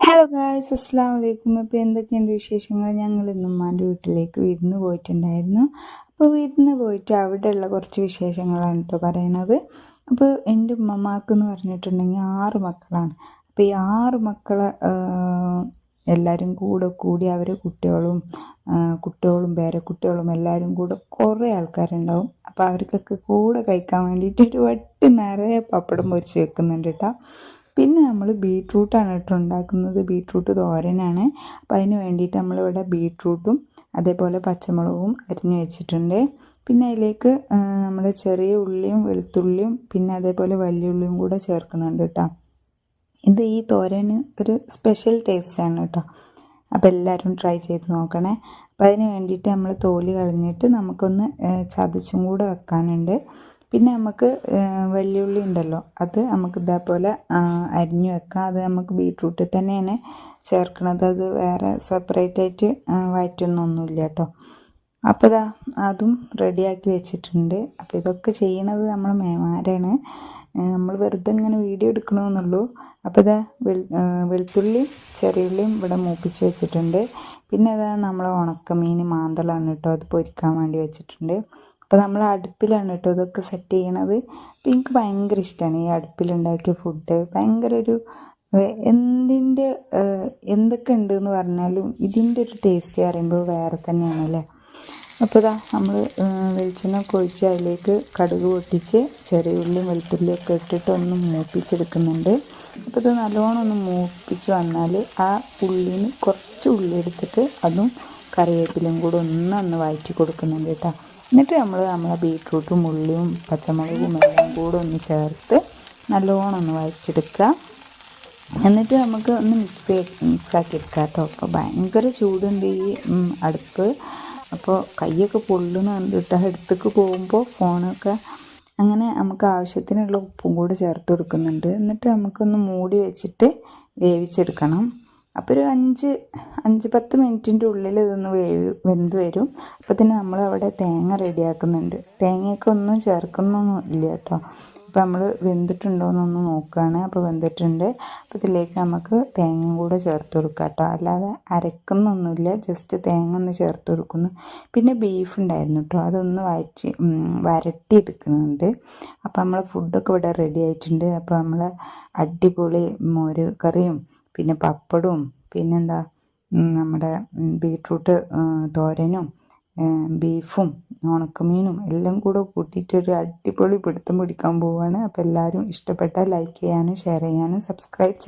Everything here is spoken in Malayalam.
ഹലോ ഗായ്സ്, അസ്സാം വലൈക്കും. അപ്പോൾ എന്തൊക്കെയുണ്ട് വിശേഷങ്ങൾ? ഞങ്ങൾ ഇന്ന് ഉമ്മാൻ്റെ വീട്ടിലേക്ക് വിരുന്ന് പോയിട്ടുണ്ടായിരുന്നു. അപ്പോൾ വിരുന്ന് പോയിട്ട് അവിടെയുള്ള കുറച്ച് വിശേഷങ്ങളാണ് കേട്ടോ പറയണത്. അപ്പോൾ എൻ്റെ ഉമ്മമാക്ക് എന്ന് പറഞ്ഞിട്ടുണ്ടെങ്കിൽ 6 മക്കളാണ്. അപ്പോൾ ഈ 6 മക്കളെ എല്ലാവരും കൂടി അവർ കുട്ടികളും പേരക്കുട്ടികളും എല്ലാവരും കൂടെ കുറേ ആൾക്കാരുണ്ടാവും. അപ്പോൾ അവർക്കൊക്കെ കൂടെ കഴിക്കാൻ വേണ്ടിയിട്ട് ഒരു വട്ടി നിറയെ പപ്പടം പൊരിച്ച് വെക്കുന്നുണ്ട് കേട്ടോ. പിന്നെ നമ്മൾ ബീട്രൂട്ടാണ് കേട്ടോ ഉണ്ടാക്കുന്നത്. ബീട്രൂട്ട് തോരനാണ്. അപ്പോൾ അതിന് വേണ്ടിയിട്ട് നമ്മളിവിടെ ബീട്രൂട്ടും അതേപോലെ പച്ചമുളകും അരിഞ്ഞു വെച്ചിട്ടുണ്ട്. പിന്നെ അതിലേക്ക് നമ്മുടെ ചെറിയ ഉള്ളിയും വെളുത്തുള്ളിയും പിന്നെ അതേപോലെ വലിയ ഉള്ളിയും കൂടെ ചേർക്കുന്നുണ്ട് കേട്ടോ. ഇത് ഈ തോരന് ഒരു സ്പെഷ്യൽ ടേസ്റ്റാണ് കേട്ടോ. അപ്പോൾ എല്ലാവരും ട്രൈ ചെയ്ത് നോക്കണേ. അപ്പോൾ അതിന് വേണ്ടിയിട്ട് നമ്മൾ തോല് കളഞ്ഞിട്ട് നമുക്കൊന്ന് ചതച്ചും കൂടെ വെക്കാനുണ്ട്. പിന്നെ നമുക്ക് വെള്ളുള്ളി ഉണ്ടല്ലോ, അത് നമുക്ക് ഇതേപോലെ അരിഞ്ഞു വെക്കാം. അത് നമുക്ക് ബീട്രൂട്ടിൽ തന്നെയാണ് ചേർക്കണത്. അത് വേറെ സെപ്പറേറ്റ് ആയിട്ട് വഴറ്റുന്നൊന്നുമില്ല കേട്ടോ. അപ്പോൾ അതും റെഡിയാക്കി വെച്ചിട്ടുണ്ട്. അപ്പോൾ ഇതൊക്കെ ചെയ്യണത് നമ്മൾ മേമാരാണ്. നമ്മൾ വെറുതെ ഇങ്ങനെ വീഡിയോ എടുക്കണമെന്നുള്ളൂ. അപ്പോൾ വെളുത്തുള്ളിയും ചെറിയുള്ളിയും ഇവിടെ മൂപ്പിച്ച് വെച്ചിട്ടുണ്ട്. പിന്നെ നമ്മൾ ഉണക്കമീൻ മാന്തളാണ് കേട്ടോ, അത് പൊരിക്കാൻ വേണ്ടി വെച്ചിട്ടുണ്ട്. അപ്പോൾ നമ്മൾ അടുപ്പിലാണ് കേട്ടോ ഇതൊക്കെ സെറ്റ് ചെയ്യണത്. അപ്പോൾ എനിക്ക് ഭയങ്കര ഇഷ്ടമാണ് ഈ അടുപ്പിലുണ്ടാക്കിയ ഫുഡ്. ഭയങ്കര ഒരു എന്തൊക്കെ ഉണ്ടെന്ന് പറഞ്ഞാലും ഇതിൻ്റെ ഒരു ടേസ്റ്റ് പറയുമ്പോൾ വേറെ തന്നെയാണല്ലേ. അപ്പോൾ നമ്മൾ വെളിച്ചെണ്ണ ഒഴിച്ച് അതിലേക്ക് കടുക് പൊട്ടിച്ച് ചെറിയ ഉള്ളിയും വെളുത്തുള്ളിയൊക്കെ ഇട്ടിട്ട് ഒന്ന് മൂപ്പിച്ചെടുക്കുന്നുണ്ട്. അപ്പോൾ ഇത് നല്ലോണം ഒന്ന് മൂപ്പിച്ച് വന്നാൽ ആ ഉള്ളിന് കുറച്ച് ഉള്ളി എടുത്തിട്ട് അതും കറിവേപ്പിലയും കൂടെ ഒന്ന് വഴറ്റി കൊടുക്കുന്നുണ്ട് കേട്ടോ. എന്നിട്ട് നമ്മളെ ബീട്രൂട്ടും ഉള്ളിയും പച്ചമുളകും എല്ലാം കൂടെ ഒന്ന് ചേർത്ത് നല്ലോണം ഒന്ന് വഴറ്റിയെടുക്കുക. എന്നിട്ട് നമുക്ക് ഒന്ന് മിക്സാക്കി എടുക്കാം കേട്ടോ. അപ്പോൾ ഭയങ്കര ചൂടുണ്ട് ഈ അടുപ്പ്. അപ്പോൾ കൈയൊക്കെ പൊള്ളുന്ന കണ്ടിട്ട് അടുത്തേക്ക് പോകുമ്പോൾ ഫോണൊക്കെ അങ്ങനെ നമുക്ക് ആവശ്യത്തിനുള്ള ഉപ്പും കൂടെ ചേർത്ത് കൊടുക്കുന്നുണ്ട്. എന്നിട്ട് നമുക്കൊന്ന് മൂടി വെച്ചിട്ട് വേവിച്ചെടുക്കണം. അപ്പോൾ ഒരു 5-10 മിനിറ്റിൻ്റെ ഉള്ളിൽ ഇതൊന്ന് വെന്ത് വരും. അപ്പോൾ തന്നെ നമ്മളവിടെ തേങ്ങ റെഡിയാക്കുന്നുണ്ട്. തേങ്ങയൊക്കെ ഒന്നും ചേർക്കുന്നൊന്നും ഇല്ല കേട്ടോ. അപ്പോൾ നമ്മൾ വെന്തിട്ടുണ്ടോയെന്നൊന്ന് നോക്കുകയാണ്. അപ്പോൾ വെന്തിട്ടുണ്ട്. അപ്പോൾ ഇതിലേക്ക് നമുക്ക് തേങ്ങയും കൂടെ ചേർത്ത് കൊടുക്കാം കേട്ടോ. അല്ലാതെ അരക്കുന്നൊന്നുമില്ല, ജസ്റ്റ് തേങ്ങ ഒന്ന് ചേർത്ത് കൊടുക്കുന്നു. പിന്നെ ബീഫ് ഉണ്ടായിരുന്നു കേട്ടോ, അതൊന്ന് വരട്ടിയെടുക്കുന്നുണ്ട്. അപ്പോൾ നമ്മൾ ഫുഡൊക്കെ ഇവിടെ റെഡി ആയിട്ടുണ്ട്. അപ്പോൾ നമ്മൾ അടിപൊളി മോര് കറിയും പിന്നെ പപ്പടവും പിന്നെന്താ നമ്മുടെ ബീട്രൂട്ട് തോരനും ബീഫും ഉണക്കമീനും എല്ലാം കൂടെ കൂട്ടിയിട്ടൊരു അടിപൊളി പിടുത്തം പിടിക്കാൻ പോവുകയാണ്. അപ്പോൾ എല്ലാവരും ഇഷ്ടപ്പെട്ടാൽ ലൈക്ക് ചെയ്യാനും ഷെയർ ചെയ്യാനും സബ്സ്ക്രൈബ്